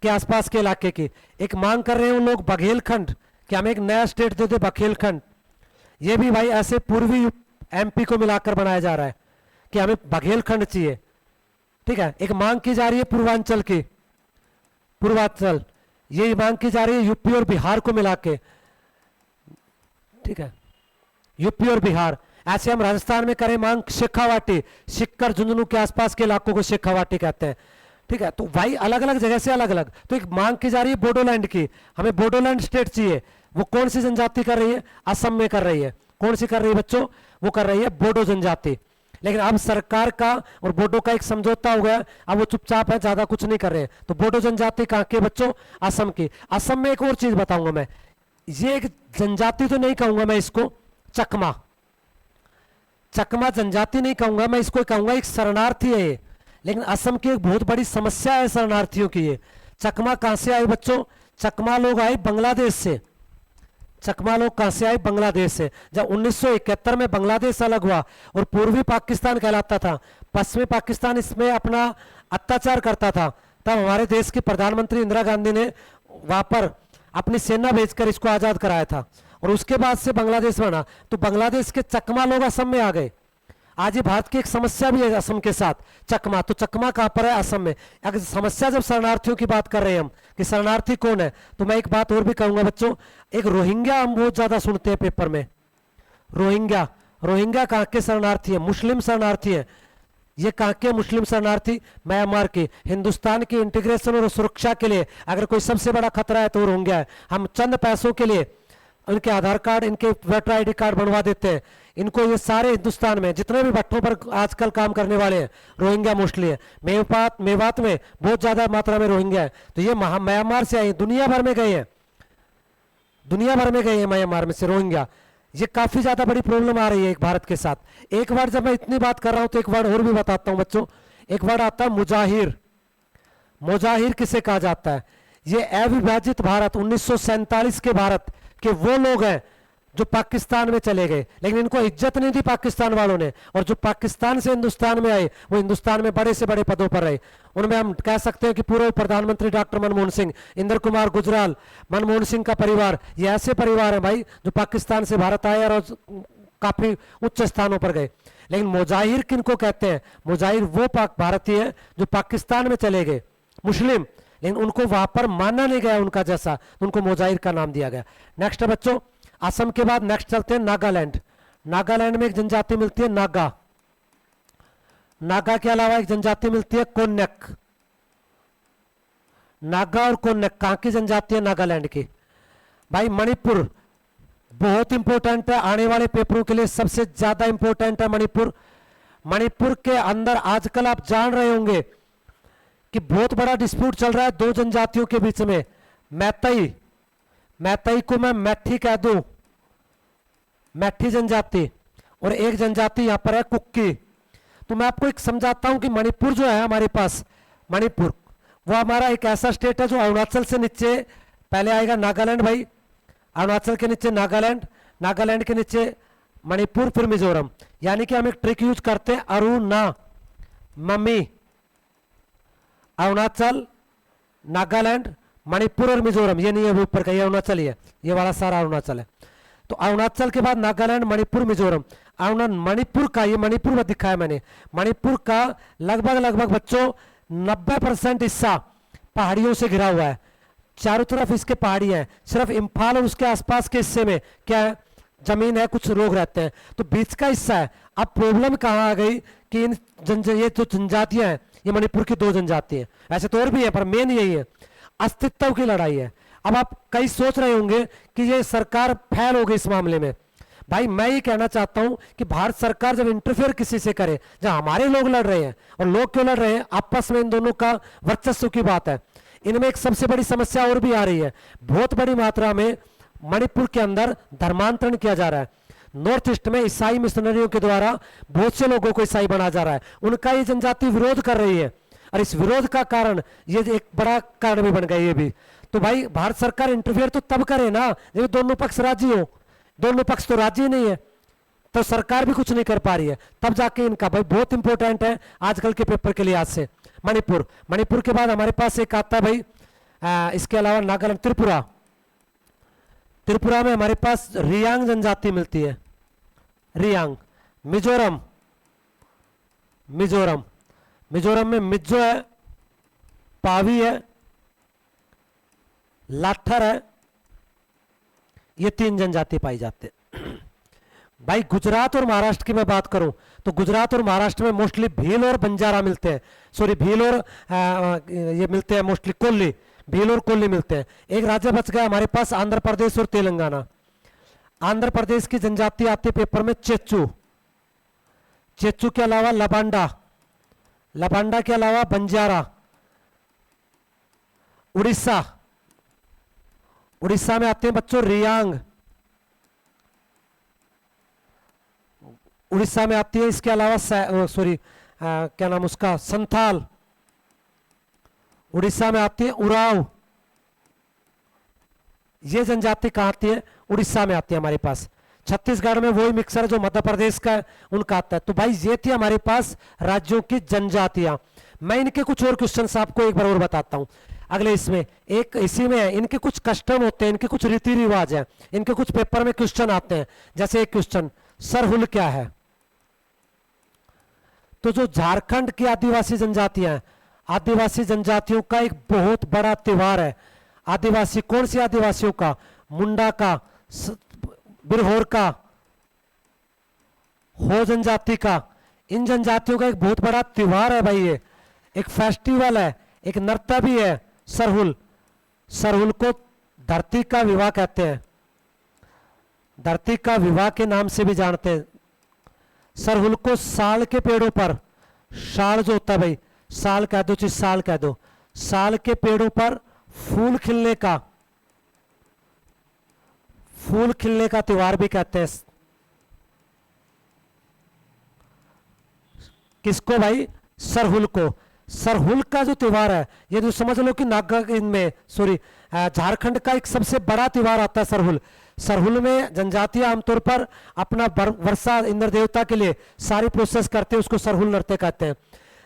के आसपास के इलाके की एक मांग कर रहे हैं उन लोग, बघेलखंड, कि हमें एक नया स्टेट दे दे, बघेलखंड। ये भी भाई ऐसे पूर्वी एमपी को मिलाकर बनाया जा रहा है कि हमें बघेलखंड चाहिए। ठीक है। एक मांग की जा रही है पूर्वांचल की, पूर्वांचल, ये मांग की जा रही है यूपी और बिहार को मिला के। ठीक है, यूपी और बिहार। ऐसे हम राजस्थान में करें मांग शेखावाटी, सिक्कर झुंझुनू के आसपास के इलाकों को शेखावाटी कहते हैं। ठीक है, तो भाई अलग अलग जगह से अलग अलग। तो एक मांग की जा रही है बोडोलैंड की, हमें बोडोलैंड स्टेट चाहिए। वो कौन सी जनजाति कर रही है? असम में कर रही है। कौन सी कर रही है बच्चों? वो कर रही है बोडो जनजाति। लेकिन अब सरकार का और बोडो का एक समझौता हो गया, अब वो चुपचाप है, ज्यादा कुछ नहीं कर रहे हैं। तो बोडो जनजाति कहाँ के बच्चों? असम की। असम में एक और चीज बताऊंगा मैं, ये एक जनजाति तो नहीं कहूंगा मैं इसको, चकमा। चकमा जनजाति नहीं कहूंगा मैं इसको, कहूंगा एक शरणार्थी है ये। लेकिन असम की एक बहुत बड़ी समस्या है शरणार्थियों की ये। चकमा कहां से आए बच्चों? चकमा लोग आए बांग्लादेश से। चकमा लोग कहां से आए? बांग्लादेश से। जब 1971 में बांग्लादेश अलग हुआ और पूर्वी पाकिस्तान कहलाता था, पश्चिमी पाकिस्तान इसमें अपना अत्याचार करता था, तब हमारे देश की प्रधानमंत्री इंदिरा गांधी ने वहां पर अपनी सेना भेजकर इसको आजाद कराया था, और उसके बाद से बांग्लादेश बना। तो बांग्लादेश के चकमा लोग असम में आ गए। आज ये भारत की एक समस्या भी है असम के साथ, चकमा। तो चकमा कहां पर है? असम में। अगर समस्या जब शरणार्थियों की बात कर रहे हैं हम कि शरणार्थी कौन है, तो मैं एक बात और भी कहूंगा बच्चों, एक रोहिंग्या हम बहुत ज्यादा सुनते हैं पेपर में। रोहिंग्या, रोहिंग्या कहां के शरणार्थी है? मुस्लिम शरणार्थी है। ये कहां के मुस्लिम शरणार्थी? म्यांमार के। हिंदुस्तान की इंटीग्रेशन और सुरक्षा के लिए अगर कोई सबसे बड़ा खतरा है तो रोहिंग्या है। हम चंद पैसों के लिए इनके आधार कार्ड, इनके वोटर आईडी कार्ड बनवा देते हैं इनको। ये सारे हिंदुस्तान में जितने भी भट्टों पर आजकल काम करने वाले हैं, रोहिंग्या मोस्टली है। मेवात में बहुत ज्यादा मात्रा में रोहिंग्या है। तो ये म्यांमार से आए, दुनिया भर में गए हैं, दुनिया भर में गए हैं म्यांमार में से रोहिंग्या। ये काफी ज्यादा बड़ी प्रॉब्लम आ रही है एक भारत के साथ। एक वर्ड, जब मैं इतनी बात कर रहा हूं तो एक वर्ड और भी बताता हूं बच्चों। एक वर्ड आता है मुजाहिर। मुजाहिर किसे कहा जाता है? ये अविभाजित भारत, 1947 के भारत के वो लोग हैं जो पाकिस्तान में चले गए, लेकिन इनको इज्जत नहीं दी पाकिस्तान वालों ने, और जो पाकिस्तान से हिंदुस्तान में आए वो हिंदुस्तान में बड़े से बड़े पदों पर रहे। उनमें हम कह सकते हैं कि पूर्व प्रधानमंत्री डॉक्टर मनमोहन सिंह, इंद्र कुमार गुजराल, मनमोहन सिंह का परिवार, ये ऐसे परिवार है भाई जो पाकिस्तान से भारत आए और काफी उच्च स्थानों पर गए। लेकिन मुजाहिर किनको कहते हैं? मुजाहिर वो भारतीय है जो पाकिस्तान में चले गए, मुस्लिम, लेकिन उनको वहां पर माना नहीं गया उनका जैसा, तो उनको मुजाहिर का नाम दिया गया। नेक्स्ट है बच्चों, असम के बाद नेक्स्ट चलते हैं नागालैंड। नागालैंड में एक जनजाति मिलती है नागा। नागा के अलावा एक जनजाति मिलती है कोन्याक। नागा और कोन्याक कहां की जनजाति है? नागालैंड की। भाई मणिपुर बहुत इंपॉर्टेंट है, आने वाले पेपरों के लिए सबसे ज्यादा इंपॉर्टेंट है मणिपुर। मणिपुर के अंदर आजकल आप जान रहे होंगे कि बहुत बड़ा डिस्प्यूट चल रहा है दो जनजातियों के बीच में। मैतई, मैतई को मैं मैठी कह दूं, मैठी जनजाति, और एक जनजाति यहां पर है कुक्की। तो मैं आपको एक समझाता हूं कि मणिपुर जो है हमारे पास, मणिपुर वो हमारा एक ऐसा स्टेट है जो अरुणाचल से नीचे पहले आएगा नागालैंड भाई, अरुणाचल के नीचे नागालैंड, नागालैंड के नीचे मणिपुर, फिर मिजोरम। यानी कि हम एक ट्रिक यूज करते हैं, अरुणा मम्मी, अरुणाचल, नागालैंड, मणिपुर और मिजोरम, ये नहीं है वो ऊपर का, ये अरुणाचल ही है, ये वाला सारा अरुणाचल है। तो अरुणाचल के बाद नागालैंड, मणिपुर, मिजोरम। मणिपुर का, ये मणिपुर में दिखाया मैंने, मणिपुर का लगभग लगभग बच्चों 90% हिस्सा पहाड़ियों से घिरा हुआ है, चारों तरफ इसके पहाड़ी है, सिर्फ इम्फाल और उसके आसपास के हिस्से में क्या है, जमीन है, कुछ लोग रहते हैं, तो बीच का हिस्सा है। अब प्रॉब्लम कहाँ आ गई कि ये जो जनजातियां हैं, ये मणिपुर की 2 जनजाति हैं, ऐसे तो और भी है पर मेन यही है, अस्तित्व की लड़ाई है। अब आप कई सोच रहे होंगे कि ये सरकार फेल हो गई इस मामले में। भाई मैं ये कहना चाहता हूं कि भारत सरकार जब इंटरफेयर किसी से करे, जब हमारे लोग लड़ रहे हैं, और लोग क्यों लड़ रहे हैं, आपस में इन दोनों का वर्चस्व की बात है। इनमें एक सबसे बड़ी समस्या और भी आ रही है, बहुत बड़ी मात्रा में मणिपुर के अंदर धर्मांतरण किया जा रहा है। नॉर्थ ईस्ट में ईसाई मिशनरियों के द्वारा बहुत से लोगों को ईसाई बना जा रहा है, उनका ये जनजाति विरोध कर रही है, और इस विरोध का कारण ये एक बड़ा कारण भी बन गया ये भी। तो भाई भारत सरकार इंटरफेयर तो तब करे ना जब दोनों पक्ष राजी हो, दोनों पक्ष तो राजी नहीं है, तो सरकार भी कुछ नहीं कर पा रही है, तब जाके इनका भाई बहुत इंपॉर्टेंट है आजकल के पेपर के लिहाज से। मणिपुर, मणिपुर के बाद हमारे पास एक आता है भाई इसके अलावा नागालैंड, त्रिपुरा। त्रिपुरा में हमारे पास रियांग जनजाति मिलती है, रियांग। मिजोरम, मिजोरम, मिजोरम में मिजो है, पावी है, लाठर है, ये 3 जनजाति पाई जाते हैं। भाई गुजरात और महाराष्ट्र की मैं बात करूं तो गुजरात और महाराष्ट्र में मोस्टली भील और बंजारा मिलते हैं, सॉरी भील और ये मिलते हैं मोस्टली, कोल्ली, भील और कोल्ली मिलते हैं। एक राज्य बच गया हमारे पास आंध्र प्रदेश और तेलंगाना। आंध्र प्रदेश की जनजाति आती है पेपर में चेच्चू, चेच्चू के अलावा लबांडा, लबांडा के अलावा बंजारा। उड़ीसा, उड़ीसा में आते हैं बच्चों रियांग, उड़ीसा में आती है, इसके अलावा सॉरी क्या नाम उसका, संथाल। उड़ीसा में आती है उराव, ये जनजाति कहाँ आती है, उड़ीसा में आती है हमारे पास। छत्तीसगढ़ में वही मिक्सर जो मध्य प्रदेश का है उनका आता है। तो भाई ये थी हमारे पास राज्यों की जनजातियां। मैं इनके कुछ और क्वेश्चंस आपको एक बार और बताता हूं अगले इसमें। एक इसी में है, इनके कुछ कस्टम होते हैं, इनके कुछ रीति रिवाज है, इनके कुछ पेपर में क्वेश्चन आते हैं। जैसे एक क्वेश्चन, सरहुल क्या है? तो जो झारखंड की आदिवासी जनजातियां हैं, आदिवासी जनजातियों का एक बहुत बड़ा त्योहार है। आदिवासी कौन सी आदिवासियों का? मुंडा का, बिरहोर का, हो जनजाति का। इन जनजातियों का एक बहुत बड़ा त्योहार है भाई, ये एक फेस्टिवल है, एक नृत्य भी है सरहुल। सरहुल को धरती का विवाह कहते हैं, धरती का विवाह के नाम से भी जानते हैं। सरहुल को साल के पेड़ों पर, साल जो होता है भाई, साल कह दो चाहे साल कह दो, साल के पेड़ों पर फूल खिलने का, फूल खिलने का त्योहार भी कहते हैं। किसको भाई? सरहुल को। सरहुल का जो त्योहार है, ये जो समझ लो कि नागा इनमें सॉरी झारखंड का एक सबसे बड़ा त्योहार आता है सरहुल। सरहुल में जनजातियां आमतौर पर अपना वर्षा इंद्र देवता के लिए सारी प्रोसेस करते हैं, उसको सरहुल नृत्य कहते हैं।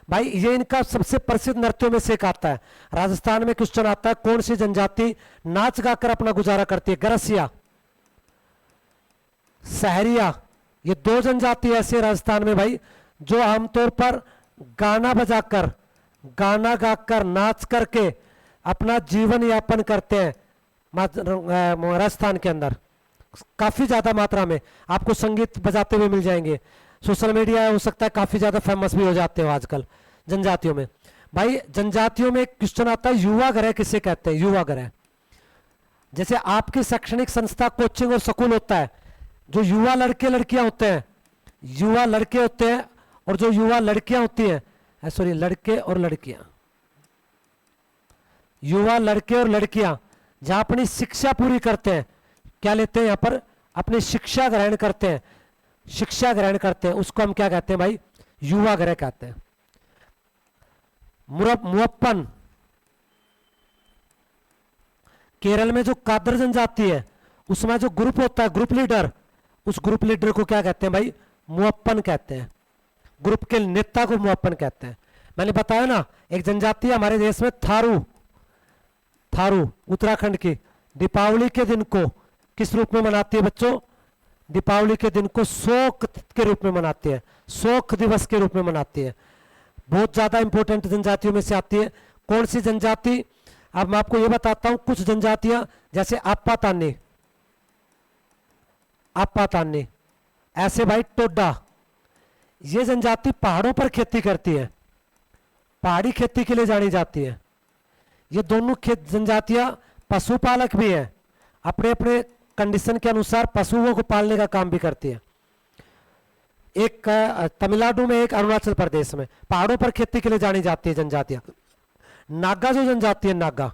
भाई ये इनका सबसे प्रसिद्ध नृत्यों में से एक आता है। राजस्थान में क्वेश्चन आता है, कौन सी जनजाति नाच गाकर अपना गुजारा करती है? गरसिया, सहरिया, ये 2 जनजाति ऐसे राजस्थान में भाई जो आमतौर पर गाना बजाकर, गाना गाकर, नाच करके अपना जीवन यापन करते हैं। राजस्थान के अंदर काफी ज्यादा मात्रा में आपको संगीत बजाते हुए मिल जाएंगे। सोशल मीडिया हो सकता है काफी ज्यादा फेमस भी हो जाते हो आजकल जनजातियों में। भाई जनजातियों में क्वेश्चन आता है, युवा गृह किसे कहते हैं? युवा गृह, जैसे आपकी शैक्षणिक संस्था, कोचिंग और स्कूल होता है, जो युवा लड़के लड़कियां होते हैं, युवा लड़के होते हैं और जो युवा लड़कियां होती हैं, सॉरी लड़के और लड़कियां, युवा लड़के और लड़कियां जहां अपनी शिक्षा पूरी करते हैं, क्या लेते हैं यहां पर? अपनी शिक्षा ग्रहण करते हैं, शिक्षा ग्रहण करते हैं, उसको हम क्या कहते हैं भाई? युवा गृह कहते हैं। मुअप्पन, केरल में जो कादर जनजाति है उसमें जो ग्रुप होता है, ग्रुप लीडर, उस ग्रुप लीडर को क्या कहते हैं भाई? मुअप्पन कहते हैं। ग्रुप के नेता को मुअप्पन कहते हैं। मैंने बताया ना, एक जनजाति हमारे देश में थारू, थारू उत्तराखंड की दीपावली के दिन को किस रूप में मनाती है बच्चों? दीपावली के दिन को शोक के रूप में मनाती है, शोक दिवस के रूप में मनाती है। बहुत ज्यादा इंपॉर्टेंट जनजातियों में से आती है। कौन सी जनजाति? अब मैं आपको ये बताता हूं कुछ जनजातियां, जैसे आपातानी, आपातानी, ऐसे भाई टोडा, ये जनजाति पहाड़ों पर खेती करती है, पहाड़ी खेती के लिए जानी जाती है। ये दोनों जनजातियां पशुपालक भी हैं, अपने अपने कंडीशन के अनुसार पशुओं को पालने का काम भी करती है। एक तमिलनाडु में, एक अरुणाचल प्रदेश में, पहाड़ों पर खेती के लिए जानी जाती है जनजातियां। नागा जो जनजाति है, नागा,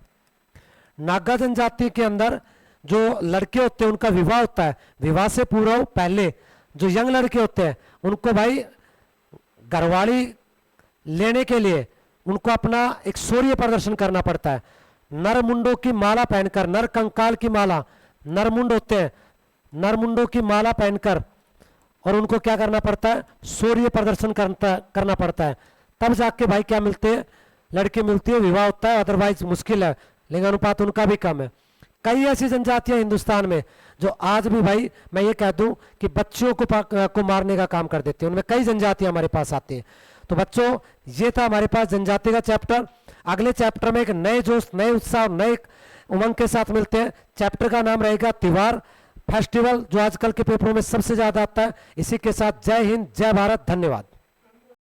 नागा जनजाति के अंदर जो लड़के होते हैं उनका विवाह होता है, विवाह से पूर्व पहले जो यंग लड़के होते हैं उनको भाई घरवाली लेने के लिए उनको अपना एक शौर्य प्रदर्शन करना पड़ता है। नरमुंडों की माला पहनकर, नर कंकाल की माला, नरमुंड होते हैं, नरमुंडों की माला पहनकर, और उनको क्या करना पड़ता है? शौर्य प्रदर्शन करना पड़ता है। तब जाके भाई क्या मिलते हैं? लड़की मिलती है, विवाह होता है, अदरवाइज मुश्किल है, लिंगानुपात उनका भी कम है। कई ऐसी जनजातियां हिंदुस्तान में जो आज भी भाई मैं ये कह दूं कि बच्चियों को मारने का काम कर देती है, उनमें कई जनजातियां हमारे पास आती हैं। तो बच्चों ये था हमारे पास जनजाति का चैप्टर। अगले चैप्टर में एक नए जोश, नए उत्साह, नए उमंग के साथ मिलते हैं। चैप्टर का नाम रहेगा त्योहार, फेस्टिवल, जो आजकल के पेपरों में सबसे ज्यादा आता है। इसी के साथ जय हिंद, जय भारत, धन्यवाद।